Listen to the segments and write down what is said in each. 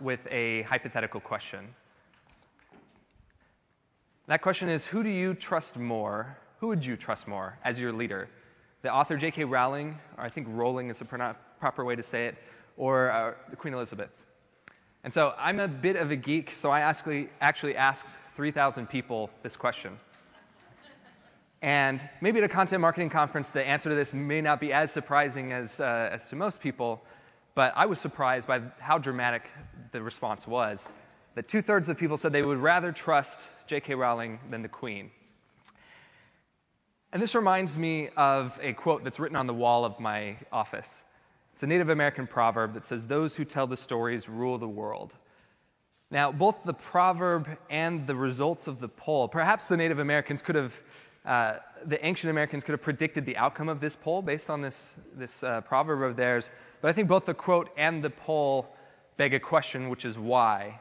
with a hypothetical question. That question is, who do you trust more? Who would you trust more as your leader? The author J.K. Rowling, or I think Rowling is the proper way to say it, or Queen Elizabeth? And so I'm a bit of a geek, so I actually asked 3,000 people this question. And maybe at a content marketing conference, the answer to this may not be as surprising as to most people, but I was surprised by how dramatic the response was. That 2/3 of people said they would rather trust J.K. Rowling than the Queen. And this reminds me of a quote that's written on the wall of my office. It's a Native American proverb that says, "Those who tell the stories rule the world." Now, both the proverb and the results of the poll, perhaps the Native Americans could have, the ancient Americans could have predicted the outcome of this poll based on this proverb of theirs. But I think both the quote and the poll beg a question, which is why?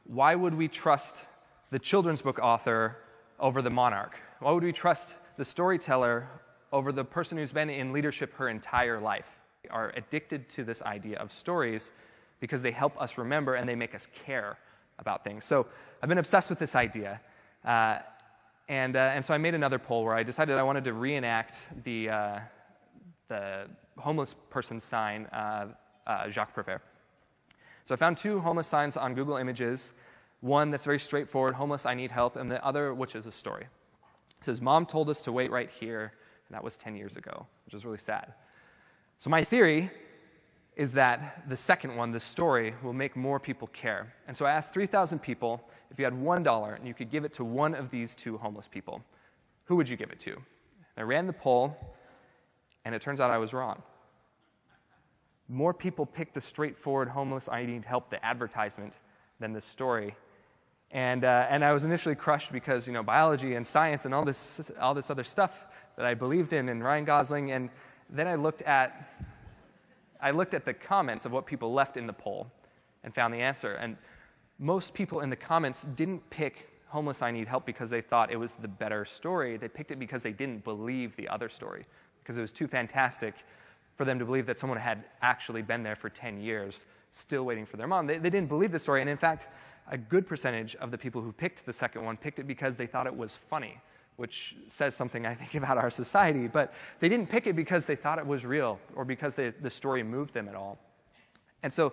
Why would we trust the children's book author over the monarch? Why would we trust the storyteller over the person who's been in leadership her entire life? We are addicted to this idea of stories because they help us remember and they make us care about things. So I've been obsessed with this idea. And so I made another poll where I decided I wanted to reenact the homeless person sign, Jacques Prévert. So I found 2 homeless signs on Google Images, one that's very straightforward, homeless, I need help, and the other, which is a story. It says, "Mom told us to wait right here," and that was 10 years ago, which is really sad. So my theory is that the second one, the story, will make more people care. And so I asked 3,000 people, if you had $1 and you could give it to one of these 2 homeless people, who would you give it to? And I ran the poll, and it turns out I was wrong. More people picked the straightforward homeless, I need help, the advertisement, than the story. And I was initially crushed because, biology and science and all this other stuff that I believed in, and Ryan Gosling, and then I looked at the comments of what people left in the poll and found the answer. And most people in the comments didn't pick homeless, I need help because they thought it was the better story. They picked it because they didn't believe the other story, because it was too fantastic for them to believe that someone had actually been there for 10 years, still waiting for their mom. They didn't believe the story, and in fact, a good percentage of the people who picked the second one picked it because they thought it was funny, which says something, I think, about our society. But they didn't pick it because they thought it was real or because the story moved them at all. And so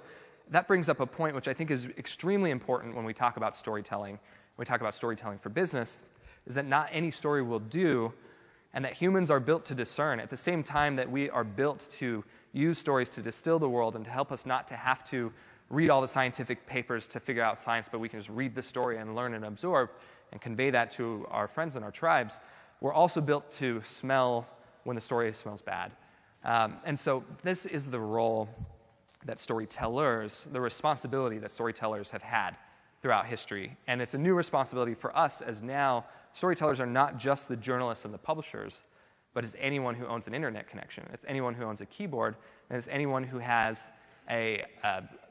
that brings up a point which I think is extremely important when we talk about storytelling, when we talk about storytelling for business, is that not any story will do, and that humans are built to discern. At the same time that we are built to use stories to distill the world and to help us not to have to read all the scientific papers to figure out science, but we can just read the story and learn and absorb and convey that to our friends and our tribes, we're also built to smell when the story smells bad. And so this is the role that storytellers, the responsibility that storytellers have had throughout history. And it's a new responsibility for us, as now storytellers are not just the journalists and the publishers, but it's anyone who owns an internet connection. It's anyone who owns a keyboard, and it's anyone who has a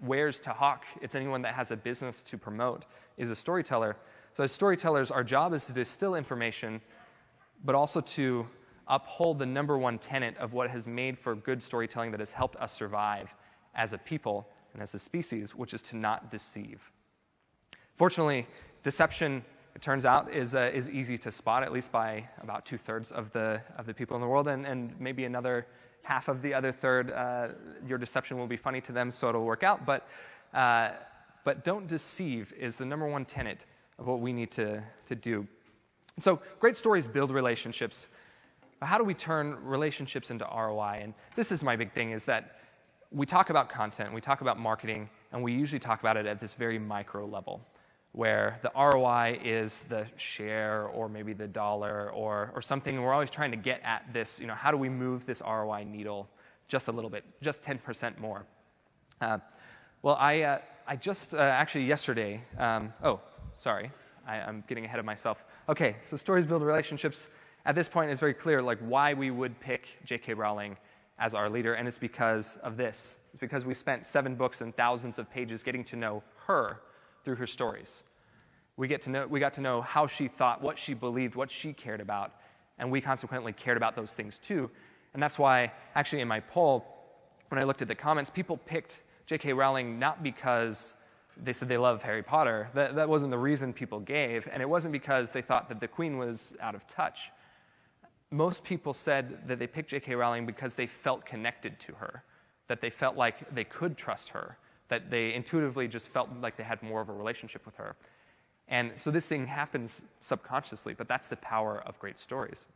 wares to hawk. It's anyone that has a business to promote is a storyteller. So as storytellers, our job is to distill information, but also to uphold the number one tenet of what has made for good storytelling that has helped us survive as a people and as a species, which is to not deceive. Fortunately, deception, it turns out, is easy to spot, at least by about 2/3 of the people in the world, and maybe another half of the other third, your deception will be funny to them, so it'll work out. But don't deceive is the number one tenet of what we need to do. So great stories build relationships. But how do we turn relationships into ROI? And this is my big thing, is that we talk about content, we talk about marketing, and we usually talk about it at this very micro level, where the ROI is the share or maybe the dollar or something. And we're always trying to get at this, how do we move this ROI needle just a little bit, just 10% more? Well, I just actually yesterday, I'm getting ahead of myself. Okay, so stories build relationships. At this point, it's very clear why we would pick J.K. Rowling as our leader, and it's because of this. It's because we spent 7 books and thousands of pages getting to know her through her stories. We got to know how she thought, what she believed, what she cared about, and we consequently cared about those things too. And that's why, actually, in my poll, when I looked at the comments, people picked J.K. Rowling not because they said they love Harry Potter. That wasn't the reason people gave, and it wasn't because they thought that the Queen was out of touch. Most people said that they picked J.K. Rowling because they felt connected to her, that they felt like they could trust her, that they intuitively just felt like they had more of a relationship with her. And so this thing happens subconsciously, but that's the power of great stories.